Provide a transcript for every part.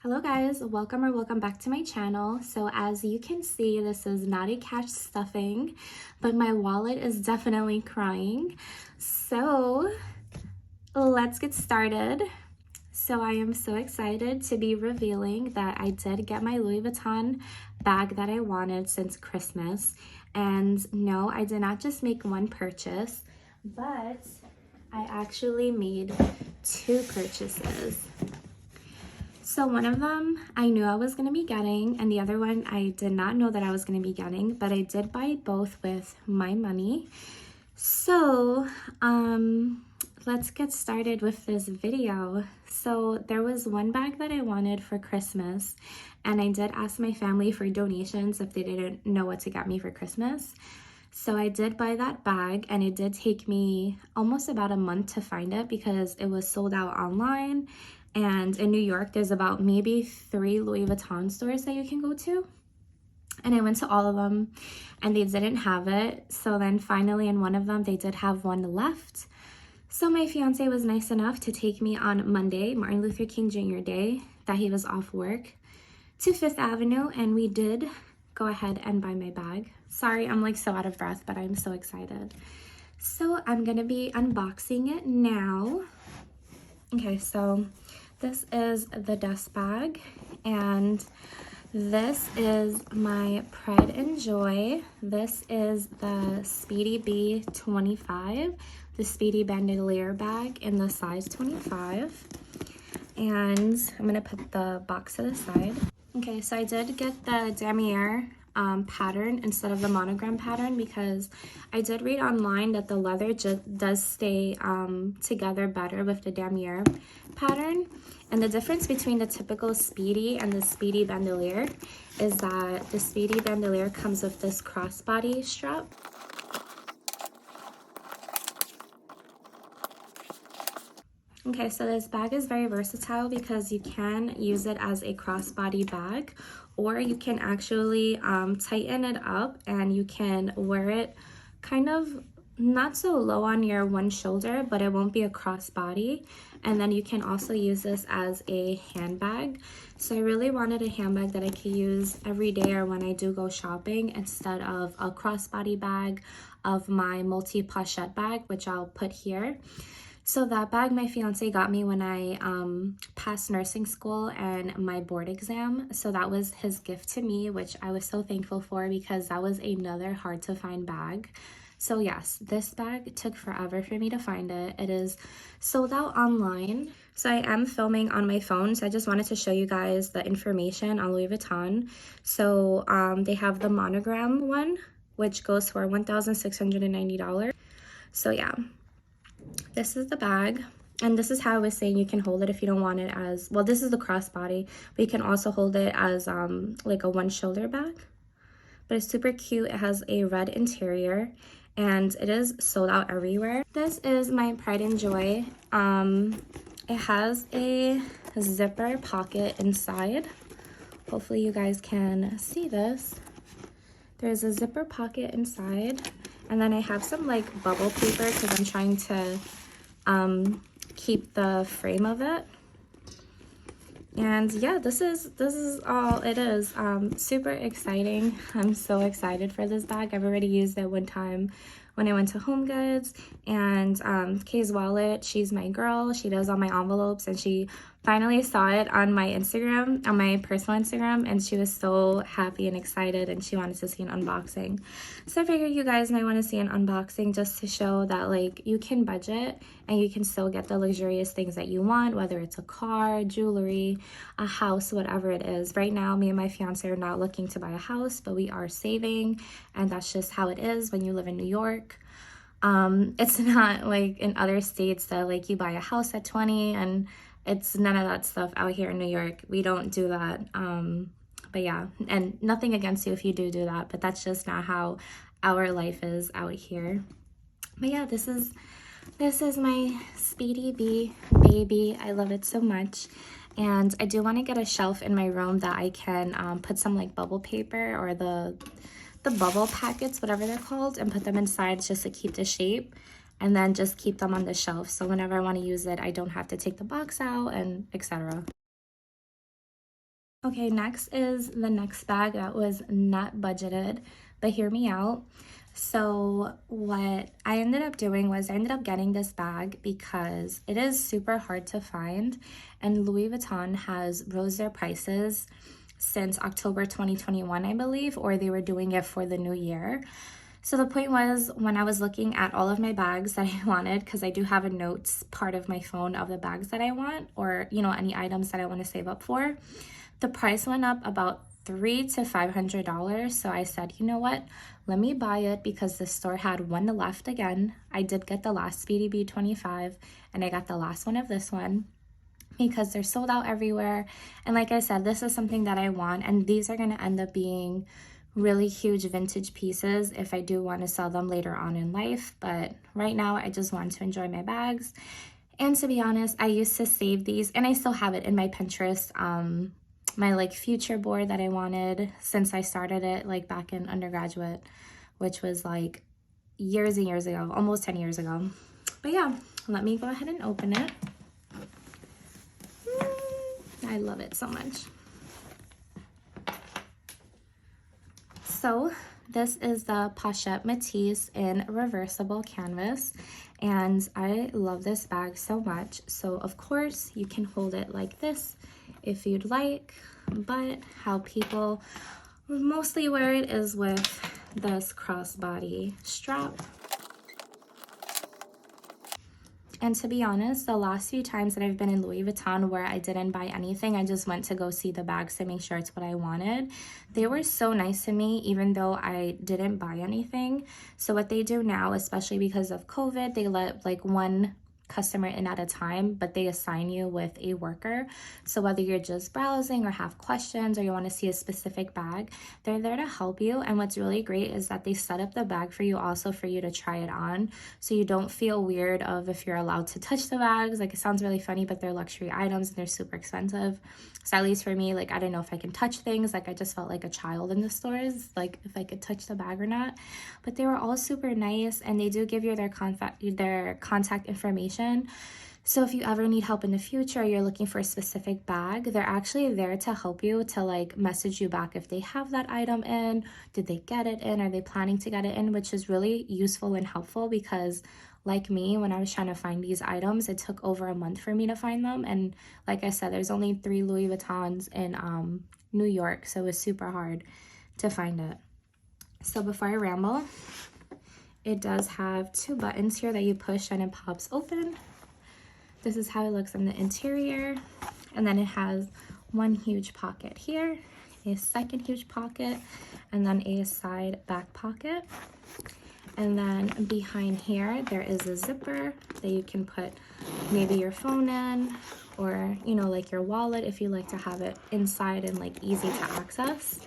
Hello guys, welcome back to my channel. So as you can see, this is not a cash stuffing, but my wallet is definitely crying. So let's get started. So I am so excited to be revealing that I did get my Louis Vuitton bag that I wanted since Christmas. And no, I did not just make one purchase, but I actually made two purchases. So one of them I knew I was going to be getting, and the other one I did not know that I was going to be getting, but I did buy both with my money. So let's get started with this video. So there was one bag that I wanted for Christmas, and I did ask my family for donations if they didn't know what to get me for Christmas. So I did buy that bag, and it did take me almost about a month to find it because it was sold out online. And in New York, there's about maybe 3 Louis Vuitton stores that you can go to. And I went to all of them and they didn't have it. So then finally in one of them, they did have one left. So my fiance was nice enough to take me on Monday, Martin Luther King Jr. Day, that he was off work, to Fifth Avenue. And we did go ahead and buy my bag. Sorry, I'm like so out of breath, but I'm so excited. So I'm gonna be unboxing it now. Okay, so this is the dust bag, and this is my pride and joy. This is the Speedy B 25, the Speedy Bandolier bag in the size 25. And I'm gonna put the box to the side. Okay, so I did get the damier pattern instead of the monogram pattern because I did read online that the leather just does stay together better with the damier pattern. And the difference between the typical Speedy and the Speedy Bandolier is that the Speedy Bandolier comes with this crossbody strap. Okay, so this bag is very versatile because you can use it as a crossbody bag, or you can actually tighten it up and you can wear it kind of not so low on your one shoulder, but it won't be a crossbody. And then you can also use this as a handbag. So I really wanted a handbag that I could use every day or when I do go shopping instead of a crossbody bag of my multi-pochette bag, which I'll put here. So that bag my fiance got me when I passed nursing school and my board exam. So that was his gift to me, which I was so thankful for because that was another hard to find bag. So yes, this bag took forever for me to find it. It is sold out online. So I am filming on my phone. So I just wanted to show you guys the information on Louis Vuitton. So they have the monogram one, which goes for $1,690. So yeah. This is the bag, and this is how I was saying you can hold it if you don't want it as, well, this is the crossbody, but you can also hold it as like a one shoulder bag. But it's super cute. It has a red interior and it is sold out everywhere. This is my pride and joy. It has a zipper pocket inside. Hopefully you guys can see this. There's a zipper pocket inside. And then I have some like bubble paper because I'm trying to keep the frame of it. And yeah, this is all it is. Super exciting. I'm so excited for this bag. I've already used it one time when I went to Home Goods, and Kay's wallet, she's my girl. She does all my envelopes, and she finally saw it on my Instagram, on my personal Instagram, and she was so happy and excited, and she wanted to see an unboxing. So I figured you guys might want to see an unboxing just to show that like you can budget and you can still get the luxurious things that you want, whether it's a car, jewelry, a house, whatever it is. Right now, me and my fiance are not looking to buy a house, but we are saving, and that's just how it is when you live in New York. It's not like in other states that like you buy a house at 20, and it's none of that stuff out here in New York. We don't do that. But yeah, and nothing against you if you do that, but that's just not how our life is out here. But yeah, this is my Speedy B baby. I love it so much. And I do want to get a shelf in my room that I can put some like bubble paper or the bubble packets, whatever they're called, and put them inside just to keep the shape, and then just keep them on the shelf. So whenever I want to use it, I don't have to take the box out and etc. Okay, next is the next bag that was not budgeted, but hear me out. So what I ended up doing was I ended up getting this bag because it is super hard to find, and Louis Vuitton has rose their prices since October 2021, I believe, or they were doing it for the new year. So the point was, when I was looking at all of my bags that I wanted, because I do have a notes part of my phone of the bags that I want, or any items that I want to save up for, the price went up about $300 to $500. So I said, you know what, let me buy it, because the store had one left again. I did get the last BDB 25, and I got the last one of this one, because they're sold out everywhere. And like I said, this is something that I want, and these are going to end up being really huge vintage pieces if I do want to sell them later on in life. But right now I just want to enjoy my bags. And to be honest, I used to save these, and I still have it in my Pinterest, my like future board that I wanted since I started it like back in undergraduate, which was like years and years ago, almost 10 years ago. But yeah, let me go ahead and open it. I love it so much. So this is the Pochette Matisse in reversible canvas, and I love this bag so much. So of course you can hold it like this if you'd like, but how people mostly wear it is with this crossbody strap. And to be honest, the last few times that I've been in Louis Vuitton where I didn't buy anything, I just went to go see the bags to make sure it's what I wanted. They were so nice to me, even though I didn't buy anything. So what they do now, especially because of COVID, they let like one customer in at a time, but they assign you with a worker. So whether you're just browsing or have questions or you want to see a specific bag, they're there to help you. And what's really great is that they set up the bag for you also for you to try it on, so you don't feel weird of if you're allowed to touch the bags. Like, it sounds really funny, but they're luxury items and they're super expensive. So at least for me, like, I didn't know if I can touch things. Like, I just felt like a child in the stores, like if I could touch the bag or not. But they were all super nice, and they do give you their contact information. So if you ever need help in the future, you're looking for a specific bag, they're actually there to help you, to like message you back if they have that item in, did they get it in, are they planning to get it in, which is really useful and helpful, because like me, when I was trying to find these items, it took over a month for me to find them. And like I said, there's only 3 Louis Vuittons in New York, so it was super hard to find it. So before I ramble, it does have 2 buttons here that you push and it pops open. This is how it looks on the interior. And then it has one huge pocket here, a second huge pocket, and then a side back pocket. And then behind here, there is a zipper that you can put maybe your phone in, or, like your wallet if you like to have it inside and like easy to access.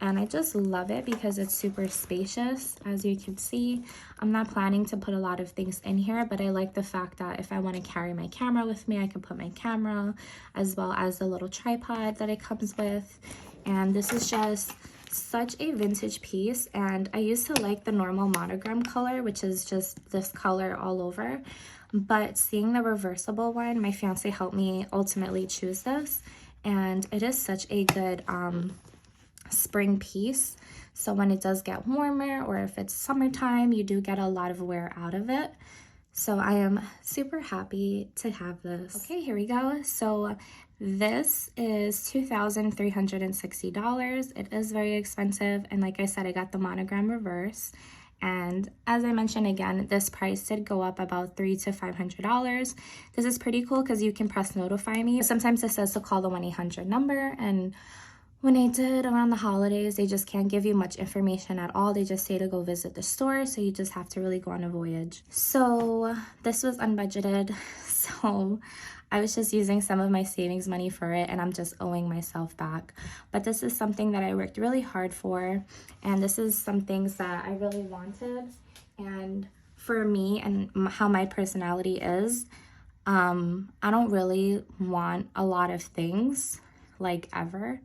And I just love it because it's super spacious. As you can see, I'm not planning to put a lot of things in here, but I like the fact that if I want to carry my camera with me, I can put my camera, as well as the little tripod that it comes with. And this is just such a vintage piece, and I used to like the normal monogram color, which is just this color all over, but seeing the reversible one, my fiance helped me ultimately choose this, and it is such a good spring piece. So when it does get warmer, or if it's summertime, you do get a lot of wear out of it. So I am super happy to have this. Okay, here we go. So this is $2,360. It is very expensive, and like I said, I got the monogram reverse. And as I mentioned again, this price did go up about $300 to $500. This is pretty cool because you can press notify me. Sometimes it says to call the 1-800 number, and when I did around the holidays, they just can't give you much information at all. They just say to go visit the store, so you just have to really go on a voyage. So this was unbudgeted, so I was just using some of my savings money for it, and I'm just owing myself back. But this is something that I worked really hard for, and this is some things that I really wanted. And for me and how my personality is, I don't really want a lot of things, like, ever.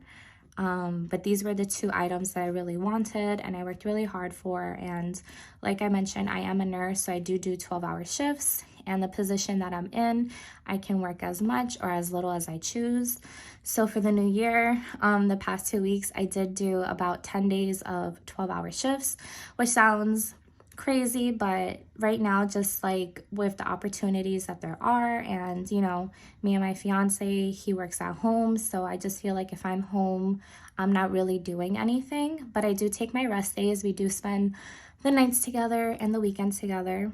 But these were the 2 items that I really wanted and I worked really hard for. And like I mentioned, I am a nurse, so I do 12-hour shifts, and the position that I'm in, I can work as much or as little as I choose. So for the new year, the past 2 weeks, I did do about 10 days of 12-hour shifts, which sounds crazy, but right now, just like with the opportunities that there are, and you know, me and my fiance, he works at home, so I just feel like if I'm home, I'm not really doing anything. But I do take my rest days. We do spend the nights together and the weekends together.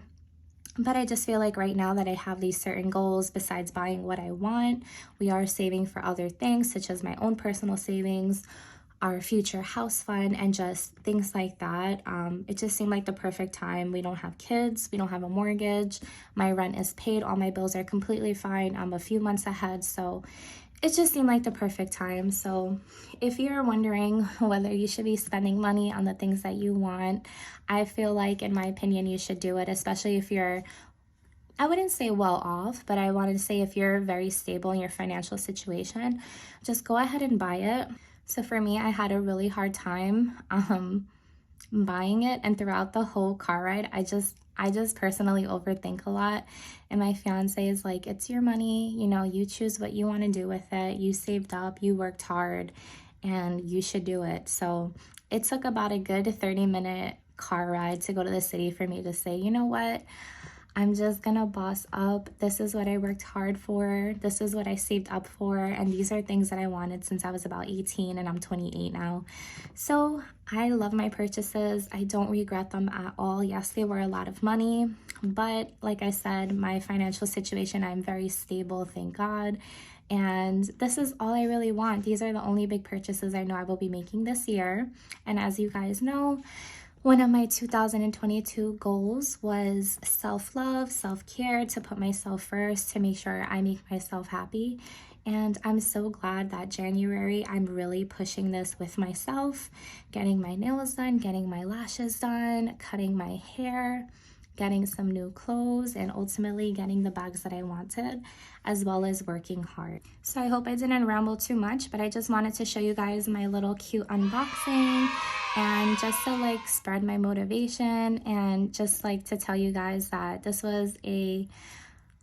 But I just feel like right now that I have these certain goals besides buying what I want, we are saving for other things such as my own personal savings, our future house fund, and just things like that. It just seemed like the perfect time. We don't have kids, we don't have a mortgage, my rent is paid, all my bills are completely fine. I'm a few months ahead, so it just seemed like the perfect time. So if you're wondering whether you should be spending money on the things that you want, I feel like, in my opinion, you should do it, especially if you're, I wouldn't say well off, but I wanted to say if you're very stable in your financial situation, just go ahead and buy it. So for me, I had a really hard time buying it, and throughout the whole car ride, I just personally overthink a lot. And my fiance is like, it's your money, you know, you choose what you want to do with it. You saved up, you worked hard, and you should do it. So it took about a good 30-minute car ride to go to the city for me to say, you know what? I'm just gonna boss up. This is what I worked hard for. This is what I saved up for. And these are things that I wanted since I was about 18 and I'm 28 now. So I love my purchases. I don't regret them at all. Yes, they were a lot of money, but like I said, my financial situation, I'm very stable, thank God. And this is all I really want. These are the only big purchases I know I will be making this year. And as you guys know, one of my 2022 goals was self-love, self-care, to put myself first, to make sure I make myself happy. And I'm so glad that January, I'm really pushing this with myself, getting my nails done, getting my lashes done, cutting my hair, getting some new clothes, and ultimately getting the bags that I wanted, as well as working hard. So I hope I didn't ramble too much, but I just wanted to show you guys my little cute unboxing, and just to like spread my motivation, and just like to tell you guys that this was a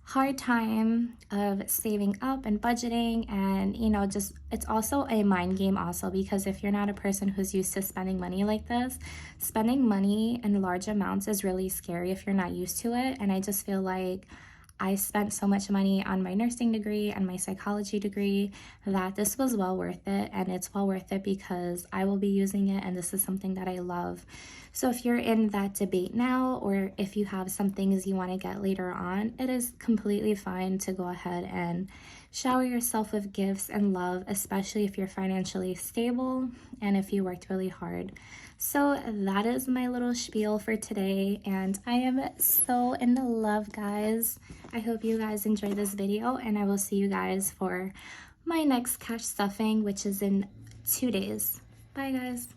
hard time of saving up and budgeting, and you know, just it's also a mind game also, because if you're not a person who's used to spending money like this, spending money in large amounts is really scary if you're not used to it. And I just feel like I spent so much money on my nursing degree and my psychology degree that this was well worth it, and it's well worth it because I will be using it and this is something that I love. So if you're in that debate now, or if you have some things you want to get later on, it is completely fine to go ahead and shower yourself with gifts and love, especially if you're financially stable and if you worked really hard. So that is my little spiel for today, and I am so in love, guys. I hope you guys enjoyed this video, and I will see you guys for my next cash stuffing, which is in 2 days. Bye, guys.